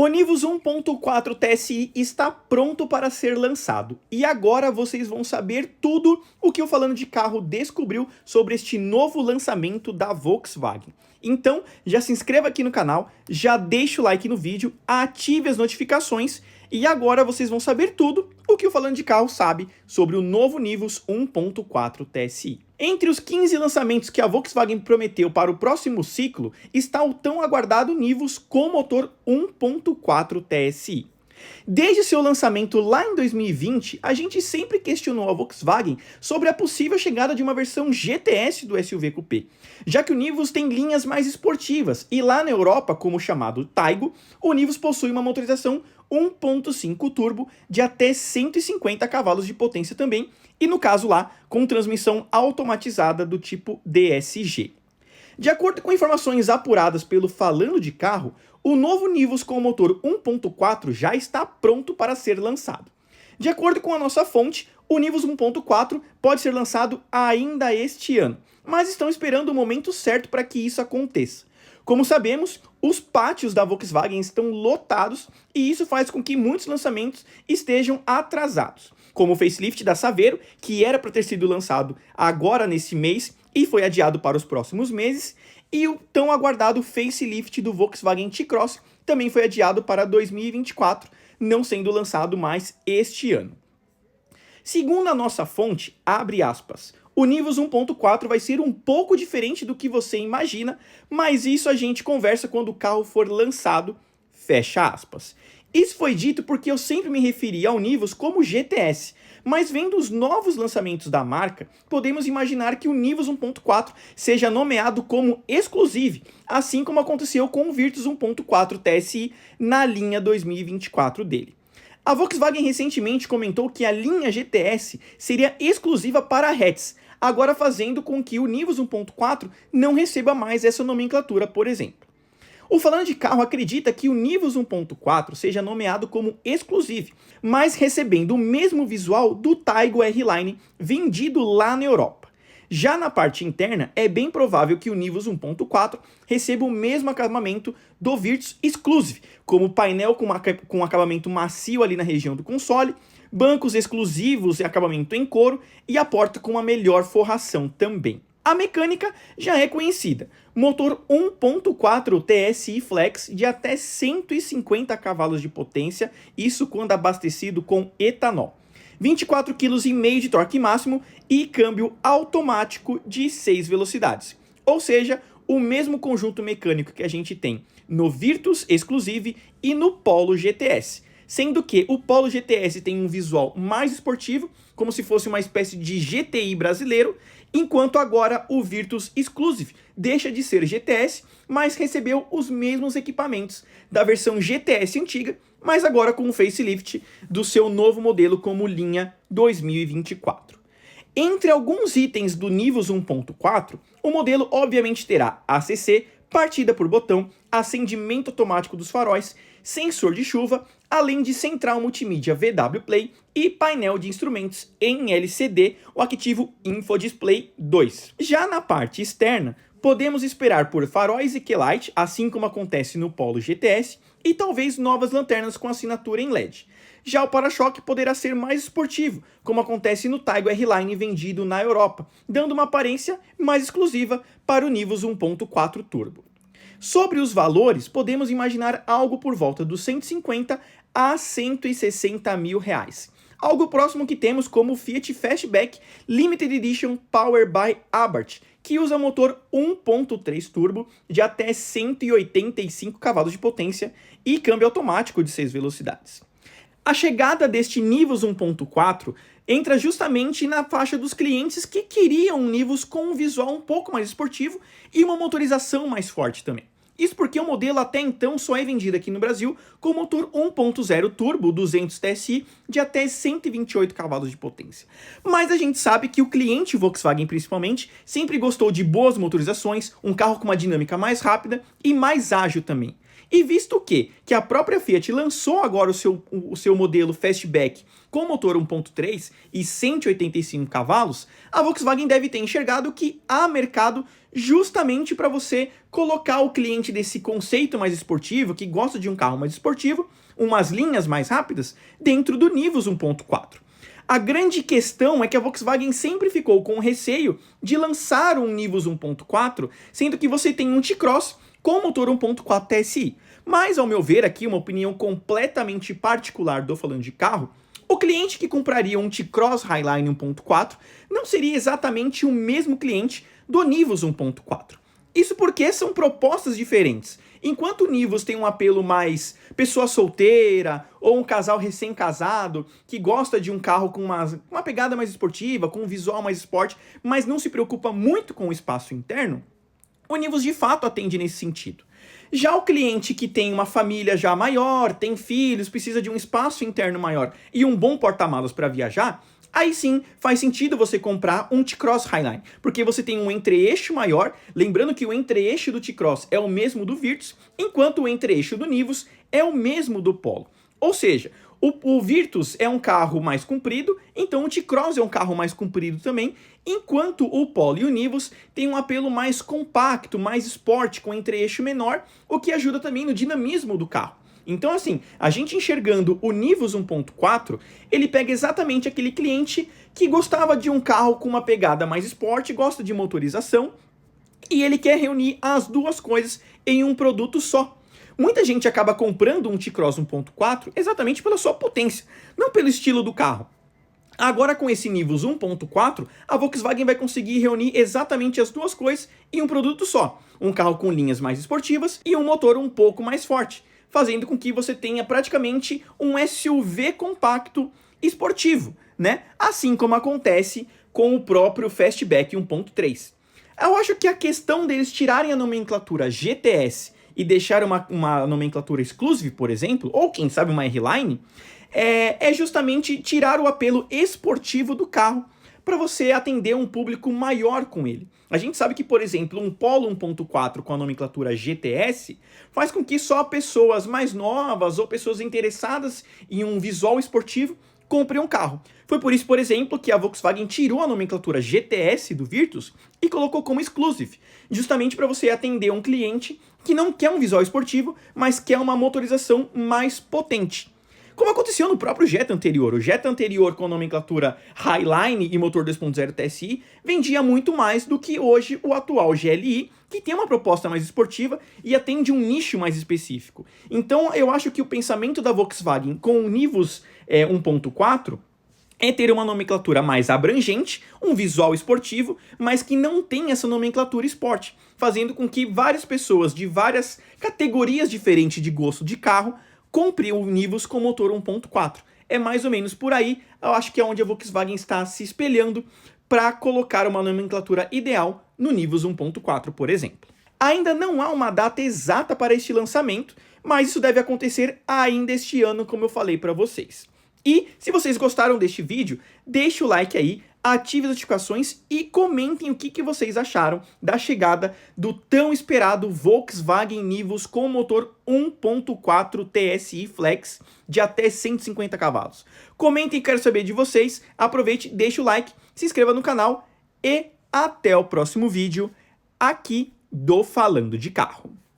O Nivus 1.4 TSI está pronto para ser lançado e agora vocês vão saber tudo o que o Falando de Carro descobriu sobre este novo lançamento da Volkswagen. Então já se inscreva aqui no canal, já deixa o like no vídeo, ative as notificações e agora vocês vão saber tudo o que o Falando de Carro sabe sobre o novo Nivus 1.4 TSI. Entre os 15 lançamentos que a Volkswagen prometeu para o próximo ciclo, está o tão aguardado Nivus com motor 1.4 TSI. Desde seu lançamento lá em 2020, a gente sempre questionou a Volkswagen sobre a possível chegada de uma versão GTS do SUV Coupé, já que o Nivus tem linhas mais esportivas, e lá na Europa, como o chamado Taigo, o Nivus possui uma motorização 1.5 turbo de até 150 cavalos de potência também, e no caso lá, com transmissão automatizada do tipo DSG. De acordo com informações apuradas pelo Falando de Carro, o novo Nivus com motor 1.4 já está pronto para ser lançado. De acordo com a nossa fonte, o Nivus 1.4 pode ser lançado ainda este ano, mas estão esperando o momento certo para que isso aconteça. Como sabemos, os pátios da Volkswagen estão lotados e isso faz com que muitos lançamentos estejam atrasados, como o facelift da Saveiro, que era para ter sido lançado agora nesse mês e foi adiado para os próximos meses, e o tão aguardado facelift do Volkswagen T-Cross também foi adiado para 2024, não sendo lançado mais este ano. Segundo a nossa fonte, abre aspas, o Nivus 1.4 vai ser um pouco diferente do que você imagina, mas isso a gente conversa quando o carro for lançado, fecha aspas. Isso foi dito porque eu sempre me referi ao Nivus como GTS, mas vendo os novos lançamentos da marca, podemos imaginar que o Nivus 1.4 seja nomeado como Exclusive, assim como aconteceu com o Virtus 1.4 TSI na linha 2024 dele. A Volkswagen recentemente comentou que a linha GTS seria exclusiva para hatches, agora fazendo com que o Nivus 1.4 não receba mais essa nomenclatura, por exemplo. O Falando de Carro acredita que o Nivus 1.4 seja nomeado como Exclusive, mas recebendo o mesmo visual do Taigo R-Line vendido lá na Europa. Já na parte interna, é bem provável que o Nivus 1.4 receba o mesmo acabamento do Virtus Exclusive, como painel com acabamento macio ali na região do console, bancos exclusivos e acabamento em couro e a porta com uma melhor forração também. A mecânica já é conhecida, motor 1.4 TSI Flex de até 150 cavalos de potência, isso quando abastecido com etanol. 24,5 kg de torque máximo e câmbio automático de 6 velocidades. Ou seja, o mesmo conjunto mecânico que a gente tem no Virtus Exclusive e no Polo GTS. Sendo que o Polo GTS tem um visual mais esportivo, como se fosse uma espécie de GTI brasileiro, enquanto agora o Virtus Exclusive deixa de ser GTS, mas recebeu os mesmos equipamentos da versão GTS antiga, mas agora com o facelift do seu novo modelo como linha 2024. Entre alguns itens do Nivus 1.4, o modelo obviamente terá ACC, partida por botão, acendimento automático dos faróis, sensor de chuva, além de central multimídia VW Play e painel de instrumentos em LCD, o Activo InfoDisplay 2. Já na parte externa, podemos esperar por faróis e Keylight, assim como acontece no Polo GTS, e talvez novas lanternas com assinatura em LED. Já o para-choque poderá ser mais esportivo, como acontece no Taigo R-Line vendido na Europa, dando uma aparência mais exclusiva para o Nivus 1.4 Turbo. Sobre os valores, podemos imaginar algo por volta dos 150 a 160 mil reais. Algo próximo que temos como o Fiat Fastback Limited Edition Power by Abarth, que usa motor 1.3 turbo de até 185 cavalos de potência e câmbio automático de 6 velocidades. A chegada deste Nivus 1.4 entra justamente na faixa dos clientes que queriam um Nivus com um visual um pouco mais esportivo e uma motorização mais forte também. Isso porque o modelo até então só é vendido aqui no Brasil com motor 1.0 turbo 200 TSI de até 128 cavalos de potência. Mas a gente sabe que o cliente Volkswagen principalmente sempre gostou de boas motorizações, um carro com uma dinâmica mais rápida e mais ágil também. E visto que a própria Fiat lançou agora o seu modelo Fastback com motor 1.3 e 185 cavalos, a Volkswagen deve ter enxergado que há mercado justamente para você colocar o cliente desse conceito mais esportivo, que gosta de um carro mais esportivo, umas linhas mais rápidas, dentro do Nivus 1.4. A grande questão é que a Volkswagen sempre ficou com receio de lançar um Nivus 1.4, sendo que você tem um T-Cross com motor 1.4 TSI. Mas, ao meu ver, aqui uma opinião completamente particular do Falando de Carro, o cliente que compraria um T-Cross Highline 1.4 não seria exatamente o mesmo cliente do Nivus 1.4. Isso porque são propostas diferentes. Enquanto o Nivus tem um apelo mais pessoa solteira ou um casal recém-casado que gosta de um carro com uma pegada mais esportiva, com um visual mais esporte, mas não se preocupa muito com o espaço interno, o Nivus de fato atende nesse sentido. Já o cliente que tem uma família já maior, tem filhos, precisa de um espaço interno maior e um bom porta-malas para viajar, aí sim faz sentido você comprar um T-Cross Highline, porque você tem um entre-eixo maior, lembrando que o entre-eixo do T-Cross é o mesmo do Virtus, enquanto o entre-eixo do Nivus é o mesmo do Polo. Ou seja, o Virtus é um carro mais comprido, então o T-Cross é um carro mais comprido também, enquanto o Polo e o Nivus têm um apelo mais compacto, mais esporte, com entre-eixo menor, o que ajuda também no dinamismo do carro. Então, assim, a gente enxergando o Nivus 1.4, ele pega exatamente aquele cliente que gostava de um carro com uma pegada mais esporte, gosta de motorização, e ele quer reunir as duas coisas em um produto só. Muita gente acaba comprando um T-Cross 1.4 exatamente pela sua potência, não pelo estilo do carro. Agora com esse Nivus 1.4, a Volkswagen vai conseguir reunir exatamente as duas coisas em um produto só. Um carro com linhas mais esportivas e um motor um pouco mais forte, fazendo com que você tenha praticamente um SUV compacto esportivo, né? Assim como acontece com o próprio Fastback 1.3. Eu acho que a questão deles tirarem a nomenclatura GTS e deixar uma nomenclatura Exclusive, por exemplo, ou quem sabe uma R-Line, é justamente tirar o apelo esportivo do carro para você atender um público maior com ele. A gente sabe que, por exemplo, um Polo 1.4 com a nomenclatura GTS faz com que só pessoas mais novas ou pessoas interessadas em um visual esportivo comprem um carro. Foi por isso, por exemplo, que a Volkswagen tirou a nomenclatura GTS do Virtus e colocou como Exclusive, justamente para você atender um cliente que não quer um visual esportivo, mas quer uma motorização mais potente. Como aconteceu no próprio Jetta anterior. O Jetta anterior com a nomenclatura Highline e motor 2.0 TSI vendia muito mais do que hoje o atual GLI, que tem uma proposta mais esportiva e atende um nicho mais específico. Então eu acho que o pensamento da Volkswagen com o Nivus 1.4 é ter uma nomenclatura mais abrangente, um visual esportivo, mas que não tem essa nomenclatura esporte, fazendo com que várias pessoas de várias categorias diferentes de gosto de carro compre o Nivus com motor 1.4. É mais ou menos por aí, eu acho que é onde a Volkswagen está se espelhando para colocar uma nomenclatura ideal no Nivus 1.4, por exemplo. Ainda não há uma data exata para este lançamento, mas isso deve acontecer ainda este ano, como eu falei para vocês. E se vocês gostaram deste vídeo, deixe o like aí, ative as notificações e comentem o que vocês acharam da chegada do tão esperado Volkswagen Nivus com motor 1.4 TSI Flex de até 150 cavalos. Comentem, quero saber de vocês, aproveite, deixe o like, se inscreva no canal e até o próximo vídeo aqui do Falando de Carro.